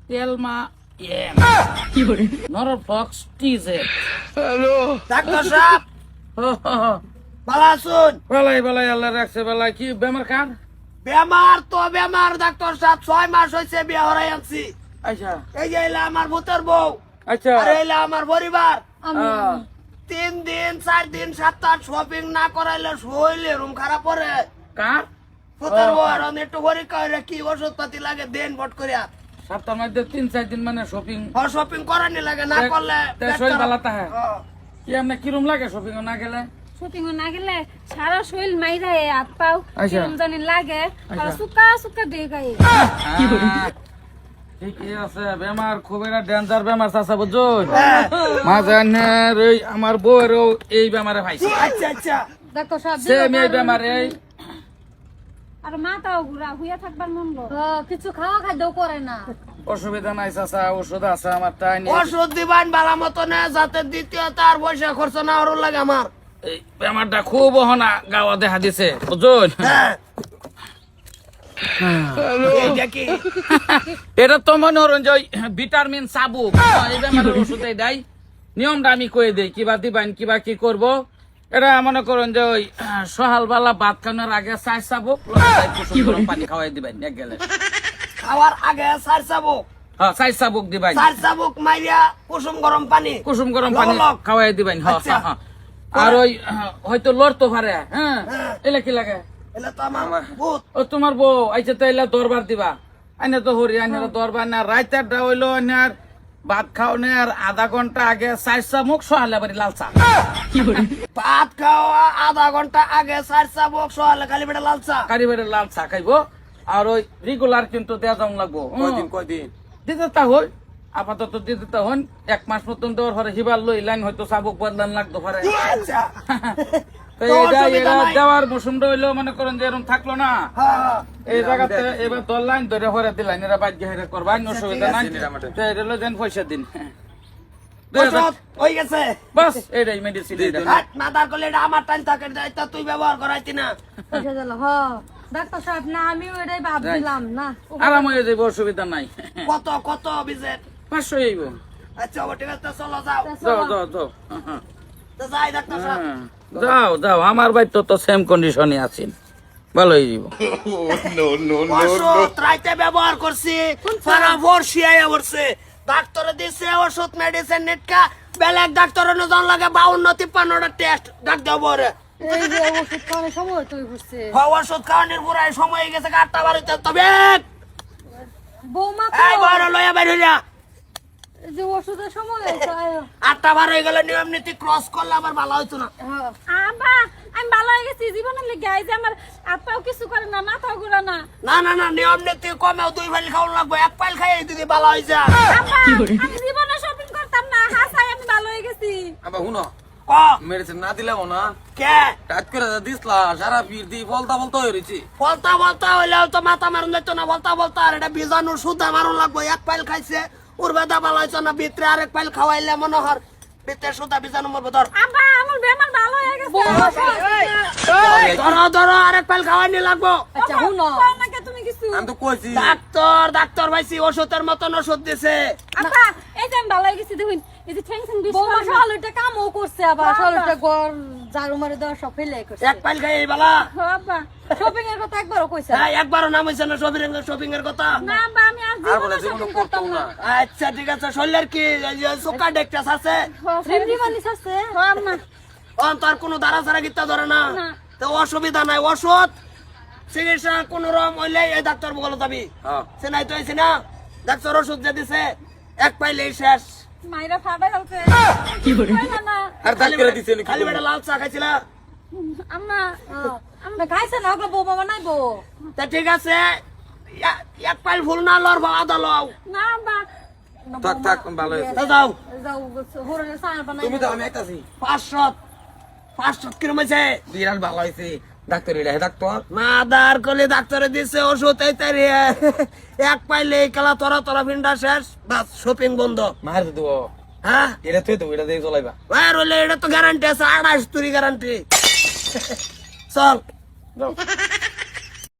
তেলমা Norflox TZ. Hello doctor সাহেব ভালো আছুন? বেলাই বেলাই আল্লাহ রাখছে বেলাই। কি বেমার কার? বেমার তো বেমার ডাক্তার সাহেব, 6 মাস হয়েছে বিয়ে হরাই আনছি। আচ্ছা এই যে এলা আমার ভূতের বউ, আচ্ছা আর এলা আমার পরিবার। আহ, 3 দিন 4 দিন সপ্তাহ শপিং না করাইলে শরীরে রুম খারাপ করে। কার ভূতের বউ আর একটু পরীক্ষা হইলে কি ওষুধ পাতি লাগে দেন বট করিয়া। সপ্তাহ মধ্যে 3-4 দিন মানে শপিং শপিং করানি লাগে, না করলে শরীর ভালো থাকে। হ্যাঁ। কি আপনার কিরম লাগে শপিং না গেলে? শুটিং না গেলে সারা শরীর মাইরা হাত পাও আচ্ছা। কিরম জানি লাগে, আর আচ্ছা। সুকা সুকা দিয়ে গায়ে। ঠিকই আছে, বেমার খুব একটা ডেঞ্জার বেমার চাচা বুঝছো। মাঝে এই আমার বউয়েরও এই বেমারে পাইছে। আচ্ছা আচ্ছা ডাক্তার সাহেব সেম এই বেমারে আর মাথাও ঘুরা হুইয়া থাকবার মন গো। কিছু খাওয়া খাদ্য করে না। অসুবিধা নাই চাচা, ওষুধ আছে আমার তাই নিয়ে। ওষুধ দিবান বালা মতো না, যাতে দ্বিতীয় তার পয়সা খরচ না ওর লাগে আমার। এই বেমারটা খুব অহনা গাওয়া দেখা দিছে বুঝছো। হ্যাঁ এইটা কি? এটা তো মনে হরণ যে ওই ভিটামিন সাবুক এই বেমারের ওষুধে দেয়। নিয়মটা আমি কয়ে দিই কিবা দিবান কিবা কি করব। এটা মনে করুন যে ওই সকালবেলা ভাত খাওয়ানোর আগে 4 চাবুক কুসুম গরম পানি খাওয়াই দিবেন এক গেলে। খাওয়ার আগে 4 চাবুক, হ্যাঁ 4 চাবুক দিবেন। 4 চাবুক মাইরা কুসুম গরম পানি। কুসুম গরম পানি লবলক। খাওয়াই দিবেন। হ্যাঁ আচ্ছা। হ্যাঁ আর ওই হয়তো লড়তো পারে। হ্যাঁ হ্যাঁ। এলে কি লাগে? এলে তো আমার ভূত। ও তোমার বউ আইছে তো এলে দরবার দিবা। আইনে তো হরি আইনে দরবার না রাইতেরটা হইলো আইনার ভাত খাওয়ানোর আধা ঘন্টা আগে 4 চামুক সহালে বাড়ি লাল চা। ভাত খাওয়া আধা ঘন্টা আগে 4 চাবুক, সকালে খালি পেটে লাল চা। কারি বাড়ি লাল চা খাইবো। আর ওই রেগুলার কিন্তু দেওয়া যাওয়া লাগবো। কয়দিন দিতে তা হই আপাতত দিতে তা হন 1 মাস মতন দেওয়ার পরে হিবার লই লাইন হয়তো চাবুক বদলান লাগতো পারে। আচ্ছা তো তো এটা অসুবিধা নাই। দেওয়ার মৌসুমটা হইলো মনে করেন যে এরকম থাকলো না। হ্যাঁ এই জায়গাতে এবার দল লাইন ধরে হরে দিলাইন এরা বাদ গেহে করবা অসুবিধা নাই। তো এটা হলো দেন পয়সা দিন। ওষুধ হয়ে গেছে। বাস এটাই মেডিসিন। হাট না তার করলে এটা আমার টাইম থাকে, এটা তুই ব্যবহার করাইতি না। পয়সা দিল হ ডাক্তার সাহেব না আমিও এটাই ভাবছিলাম না। আরাম হয়ে যাবো, অসুবিধা নাই। কত কত বিজেট? 500 হইব। আচ্ছা ও ঠিক আছে, চলো যাও। যাও যাও যাও। তো যাই ডাক্তার সাহেব। হ্যাঁ, যাও যাও আমার ভাই তো সেম কন্ডিশনে আছেন, ভালো হয়ে যাব। ওষুধ রাইতে ব্যবহার করছি, সারা বর্ষিয়ায় পড়ছে। ডাক্তারে দিছে ওষুধ মেডিসিন নেটকা, বেলেগ ডাক্তারের নজন লাগে 52-53টা টেস্ট ডাক দেব রে। এই যে ওষুধ খাওয়ানোর সময় তুই বুঝছে ওষুধ খাওয়ানোর পুরাই সময় হয়ে গেছে, 8টা বাড়িতে তবে বৌমা এই বড় লয়া বাইরে যা। এই যে ওষুধের সময় হয়েছে, আয়ো। 8টা বার হয়ে গেলে নিয়ম নীতি ক্রস করলে আবার ভালো হইতো না। হ্যাঁ। আবা আমি ভালো হয়ে গেছি জীবনের লেগে। এই যে আমার হাত পাও কিছু করে না, মাথাও ঘুরা না। না না না, নিয়ম নীতি কমেও 2 ফাইল খাওয়া লাগবে, 1 ফাইল খাই দিদি ভালো হয়েছে। আব্বা আমি জীবনে শপিং করতাম না, হাসাই আমি ভালো হয়ে গেছি। আবার শুনো ক মেডিসিন না দিলাম না কে টাচ করে দিসলা সারা পীর দি বলতা বলতা হয়ে রয়েছি। বলতা বলতা হইলেও তো মাথা মারুন যাইতো না, বলতা বলতা আর এটা বীজাণু সুদা মারুন লাগবে। 1 ফাইল খাইছে ওর বেদা ভালো হয়েছে না, ভিতরে আরেক ফাইল খাওয়াইলে মনে হর ভিতরে সুদা বীজাণু মরবে। ধর আব্বা আমার বেমার ভালো হয়ে গেছে। ধরো ধরো আরেক ফাইল খাওয়াইনি লাগবো। আচ্ছা শুনো কও না কে তুমি কিছু? আমি তো কইছি ডাক্তার ডাক্তার ভাইছি ওষুধের মতন ওষুধ দিছে। আব্বা এই যে আমি ভালো হয়ে গেছি দেখুন, এই যে টেনশন বেশি বৌমা করে না। সকালটা কামও করছে, আবার সকালটা ঘর ঝাড়ু মারে দেওয়া সব ফেলে করছে। 1 ফাইল খাই বালা। ও আব্বা শপিং এর কথা একবারও কইছে না। হ্যাঁ একবারও নাম হয়েছে না শপিং এর কথা। না আব্বা আমি আর আর বলে জীবনে জীবনে শপিং করতাম করতাম না। না। আচ্ছা ঠিক আছে, শরীরের কি সুগার ডেকটাস আছে? রিমরিমানিস আছে? ও আম্মা তোর কোনো দ্বারা ছাড়া গীতা ধরে না, না। তো অসুবিধা নাই। ওষুধ চিকিৎসা কোন রকম হইলে এই ডাক্তার বলে যাবি। হ্যাঁ সে নাই তো হয়েছে না, ডাক্তার ওষুধ যে দিছে 1 পাইলেই শেষ। মাইরা ফাটাই হচ্ছে কি করে না আর টাচ করে দিছে খালি বেটা লাল চা খাইছিলা। আম্মা আমরা খাইছে না, ওগুলো বৌমা বানাইবো। তা ঠিক আছে, 1 পাইল ফুল না লর বা আদা লও। না আব্বা থাক থাক ভালো হয়েছে। তা যাও যাও হোরের সার বানাই। তুমি তো আমি একটাছি 500 কিরম হয়েছে? বিরাট ভালো হয়েছে। ডাক্তার এটা ডাক্তার না দার কলে ডাক্তারে দিছে ওষুধ এই তারি 1 পাইলে এই কালা তোরা তোরা ফিন্ডা শেষ, বাস শপিং বন্ধ। মার দেবো হ্যাঁ এটা তুই তো এটা দিয়ে চলাইবা। আর হলে এটা তো গ্যারান্টি আছে, 28 তুরি গ্যারান্টি। চল